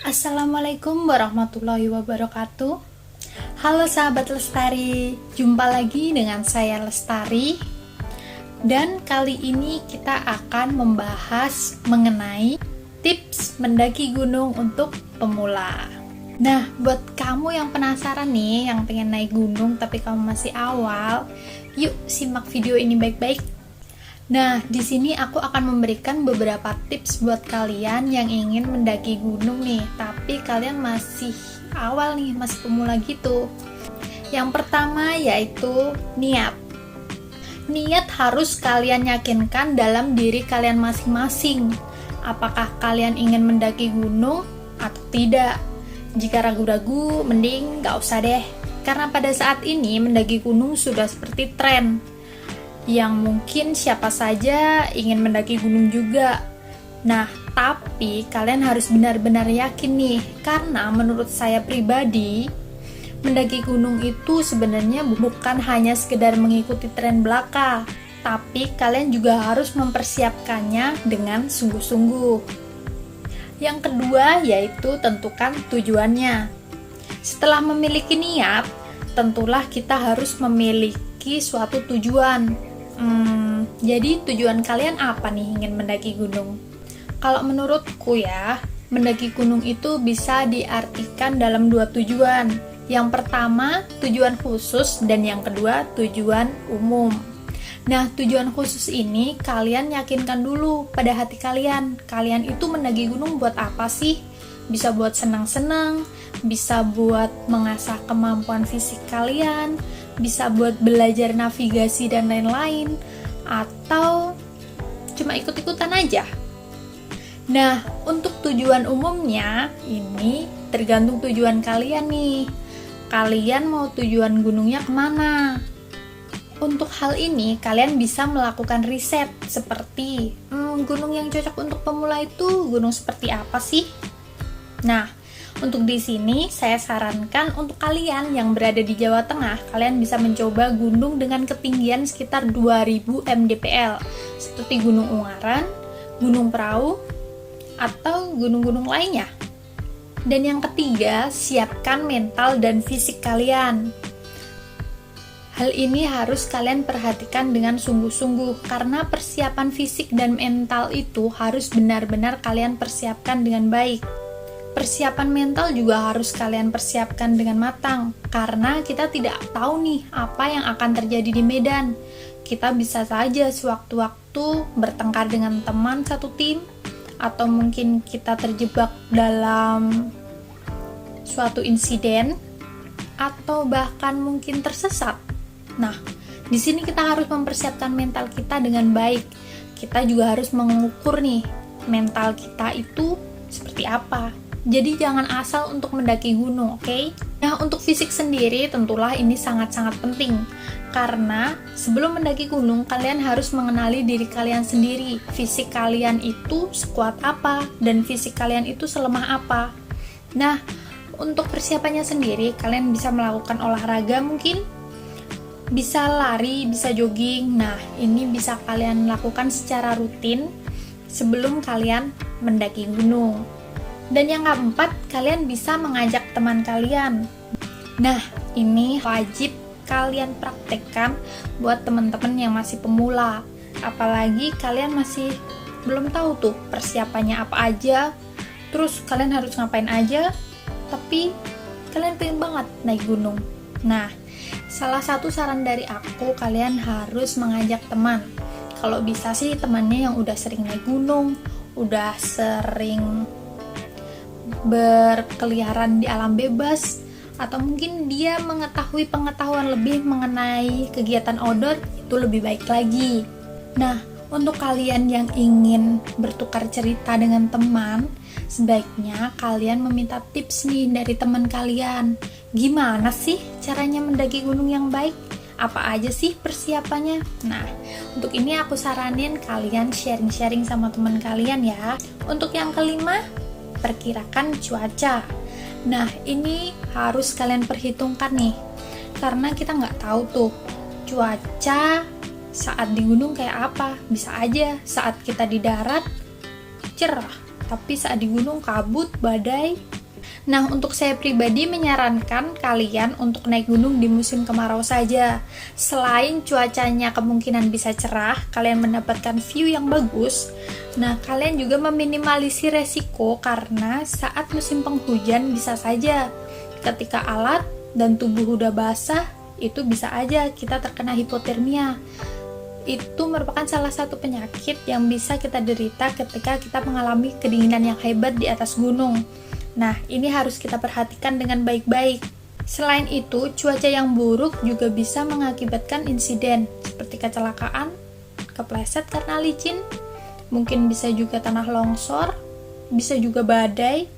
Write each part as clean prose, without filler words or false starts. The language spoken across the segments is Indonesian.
Assalamualaikum warahmatullahi wabarakatuh. Halo sahabat Lestari, jumpa lagi dengan saya Lestari. Dan kali ini kita akan membahas mengenai tips mendaki gunung untuk pemula. Nah, buat kamu yang penasaran nih, yang pengen naik gunung tapi kamu masih awal, yuk simak video ini baik-baik. Nah, di sini aku akan memberikan beberapa tips buat kalian yang ingin mendaki gunung nih, tapi kalian masih awal nih, masih pemula gitu. Yang pertama yaitu niat. Niat harus kalian yakinkan dalam diri kalian masing-masing. Apakah kalian ingin mendaki gunung atau tidak? Jika ragu-ragu, mending gak usah deh. Karena pada saat ini mendaki gunung sudah seperti tren, yang mungkin siapa saja ingin mendaki gunung juga. Nah, tapi kalian harus benar-benar yakin nih, karena menurut saya pribadi, mendaki gunung itu sebenarnya bukan hanya sekedar mengikuti tren belaka, tapi kalian juga harus mempersiapkannya dengan sungguh-sungguh. Yang kedua yaitu tentukan tujuannya. Setelah memiliki niat, tentulah kita harus memiliki suatu tujuan. Jadi tujuan kalian apa nih ingin mendaki gunung? Kalau menurutku ya, mendaki gunung itu bisa diartikan dalam dua tujuan. Yang pertama, tujuan khusus, dan yang kedua, tujuan umum. Nah, tujuan khusus ini kalian yakinkan dulu pada hati kalian. Kalian itu mendaki gunung buat apa sih? Bisa buat senang-senang, bisa buat mengasah kemampuan fisik kalian, bisa buat belajar navigasi dan lain-lain, atau cuma ikut-ikutan aja. Nah, untuk tujuan umumnya ini tergantung tujuan kalian nih. Kalian mau tujuan gunungnya kemana? Untuk hal ini kalian bisa melakukan riset seperti gunung yang cocok untuk pemula itu gunung seperti apa sih? Nah, untuk di sini saya sarankan untuk kalian yang berada di Jawa Tengah, kalian bisa mencoba gunung dengan ketinggian sekitar 2000 mdpl seperti Gunung Ungaran, Gunung Prau, atau gunung-gunung lainnya. Dan yang ketiga, siapkan mental dan fisik kalian. Hal ini harus kalian perhatikan dengan sungguh-sungguh, karena persiapan fisik dan mental itu harus benar-benar kalian persiapkan dengan baik. Persiapan mental juga harus kalian persiapkan dengan matang, karena kita tidak tahu nih apa yang akan terjadi di medan. Kita bisa saja sewaktu-waktu bertengkar dengan teman satu tim, atau mungkin kita terjebak dalam suatu insiden, atau bahkan mungkin tersesat. Nah, di sini kita harus mempersiapkan mental kita dengan baik. Kita juga harus mengukur nih mental kita itu seperti apa. Jadi jangan asal untuk mendaki gunung, oke? Nah, untuk fisik sendiri tentulah ini sangat-sangat penting. Karena sebelum mendaki gunung, kalian harus mengenali diri kalian sendiri. Fisik kalian itu sekuat apa, dan fisik kalian itu selemah apa. Nah, untuk persiapannya sendiri, kalian bisa melakukan olahraga mungkin, bisa lari, bisa jogging. Nah, ini bisa kalian lakukan secara rutin sebelum kalian mendaki gunung. Dan yang keempat, kalian bisa mengajak teman kalian. Nah, ini wajib kalian praktekkan buat teman-teman yang masih pemula. Apalagi kalian masih belum tahu tuh persiapannya apa aja, terus kalian harus ngapain aja, tapi kalian pengen banget naik gunung. Nah, salah satu saran dari aku, kalian harus mengajak teman. Kalau bisa sih temannya yang udah sering naik gunung, udah sering berkeliaran di alam bebas, atau mungkin dia mengetahui pengetahuan lebih mengenai kegiatan outdoor, itu lebih baik lagi. Nah, untuk kalian yang ingin bertukar cerita dengan teman, sebaiknya kalian meminta tips nih dari teman kalian. Gimana sih caranya mendaki gunung yang baik? Apa aja sih persiapannya? Nah, untuk ini aku saranin kalian sharing-sharing sama teman kalian ya. Untuk yang kelima, perkirakan cuaca. Nah, ini harus kalian perhitungkan nih, karena kita nggak tahu tuh cuaca saat di gunung kayak apa. Bisa aja saat kita di darat cerah, tapi saat di gunung kabut, badai. Nah, untuk saya pribadi menyarankan kalian untuk naik gunung di musim kemarau saja. Selain cuacanya kemungkinan bisa cerah, kalian mendapatkan view yang bagus. Nah, kalian juga meminimalisir resiko karena saat musim penghujan bisa saja ketika alat dan tubuh udah basah, itu bisa aja kita terkena hipotermia. Itu merupakan salah satu penyakit yang bisa kita derita ketika kita mengalami kedinginan yang hebat di atas gunung. Nah, ini harus kita perhatikan dengan baik-baik. Selain itu, cuaca yang buruk juga bisa mengakibatkan insiden seperti kecelakaan, kepleset karena licin, mungkin bisa juga tanah longsor, bisa juga badai.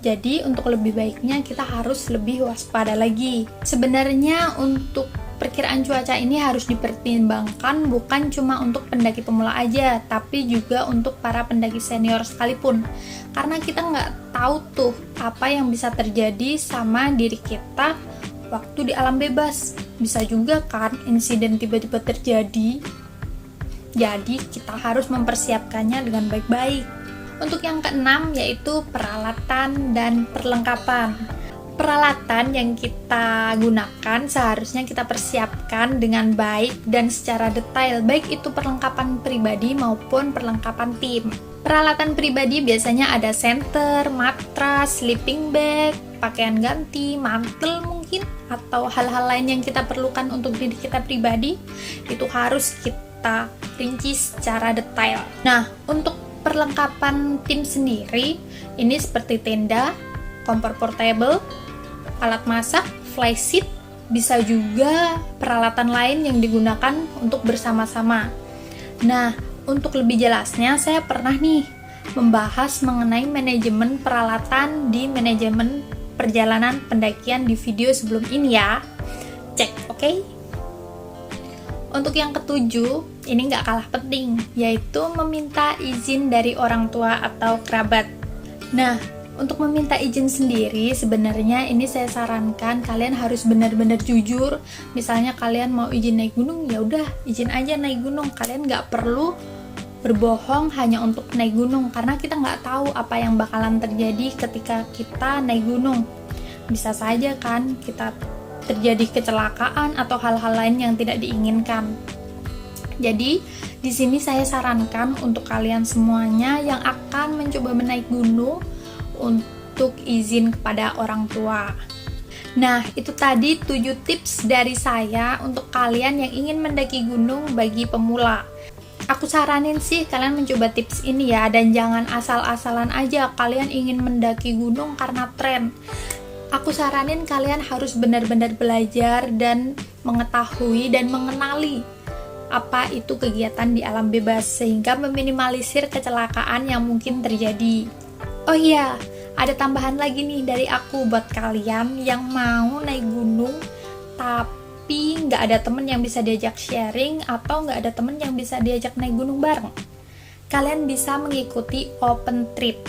Jadi, untuk lebih baiknya kita harus lebih waspada lagi. Sebenarnya untuk perkiraan cuaca ini harus dipertimbangkan bukan cuma untuk pendaki pemula aja, tapi juga untuk para pendaki senior sekalipun. Karena kita nggak tahu tuh apa yang bisa terjadi sama diri kita waktu di alam bebas. Bisa juga kan insiden tiba-tiba terjadi. Jadi kita harus mempersiapkannya dengan baik-baik. Untuk yang keenam yaitu peralatan dan perlengkapan. Peralatan yang kita gunakan seharusnya kita persiapkan dengan baik dan secara detail, baik itu perlengkapan pribadi maupun perlengkapan tim. Peralatan pribadi biasanya ada senter, matras, sleeping bag, pakaian ganti, mantel mungkin, atau hal-hal lain yang kita perlukan untuk diri kita pribadi. Itu harus kita rinci secara detail. Nah, untuk perlengkapan tim sendiri, ini seperti tenda, kompor portable, alat masak, flysheet, bisa juga peralatan lain yang digunakan untuk bersama-sama. Nah, untuk lebih jelasnya saya pernah nih membahas mengenai manajemen peralatan di manajemen perjalanan pendakian di video sebelum ini ya. Cek, oke? Untuk yang ketujuh, ini nggak kalah penting, yaitu meminta izin dari orang tua atau kerabat. Nah, untuk meminta izin sendiri, sebenarnya ini saya sarankan kalian harus benar-benar jujur. Misalnya kalian mau izin naik gunung, ya udah izin aja naik gunung. Kalian nggak perlu berbohong hanya untuk naik gunung, karena kita nggak tahu apa yang bakalan terjadi ketika kita naik gunung. Bisa saja kan kita terjadi kecelakaan atau hal-hal lain yang tidak diinginkan. Jadi di sini saya sarankan untuk kalian semuanya yang akan mencoba menaik gunung untuk izin kepada orang tua. Nah, itu tadi 7 tips dari saya untuk kalian yang ingin mendaki gunung bagi pemula. Aku saranin sih kalian mencoba tips ini ya, dan jangan asal-asalan aja kalian ingin mendaki gunung karena tren. Aku saranin kalian harus benar-benar belajar dan mengetahui dan mengenali apa itu kegiatan di alam bebas sehingga meminimalisir kecelakaan yang mungkin terjadi. Oh iya, ada tambahan lagi nih dari aku buat kalian yang mau naik gunung tapi nggak ada temen yang bisa diajak sharing atau nggak ada temen yang bisa diajak naik gunung bareng. Kalian bisa mengikuti open trip.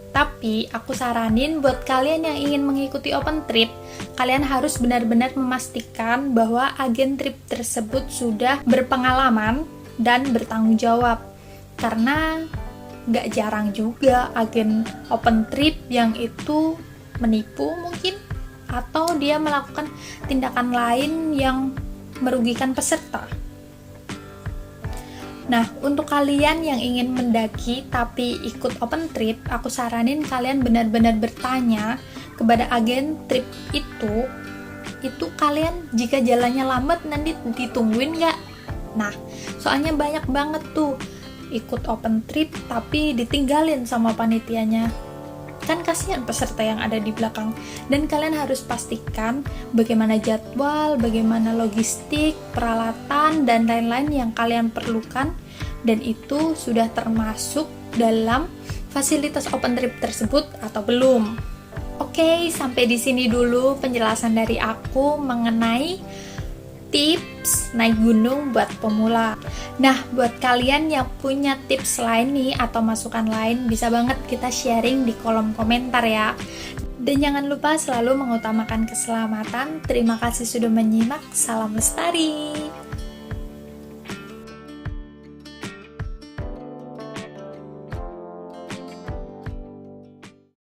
Tapi aku saranin buat kalian yang ingin mengikuti open trip, kalian harus benar-benar memastikan bahwa agen trip tersebut sudah berpengalaman dan bertanggung jawab. Karena gak jarang juga agen open trip yang itu menipu mungkin, atau dia melakukan tindakan lain yang merugikan peserta. Nah, untuk kalian yang ingin mendaki tapi ikut open trip, aku saranin kalian benar-benar bertanya kepada agen trip itu kalian jika jalannya lambat nanti ditungguin nggak? Nah, soalnya banyak banget tuh ikut open trip tapi ditinggalin sama panitianya. Kan kasihan peserta yang ada di belakang. Dan kalian harus pastikan bagaimana jadwal, bagaimana logistik, peralatan, dan lain-lain yang kalian perlukan, dan itu sudah termasuk dalam fasilitas open trip tersebut atau belum. Oke, sampai di sini dulu penjelasan dari aku mengenai tips naik gunung buat pemula. Nah, buat kalian yang punya tips lain nih atau masukan lain, bisa banget kita sharing di kolom komentar ya. Dan jangan lupa selalu mengutamakan keselamatan. Terima kasih sudah menyimak. Salam lestari.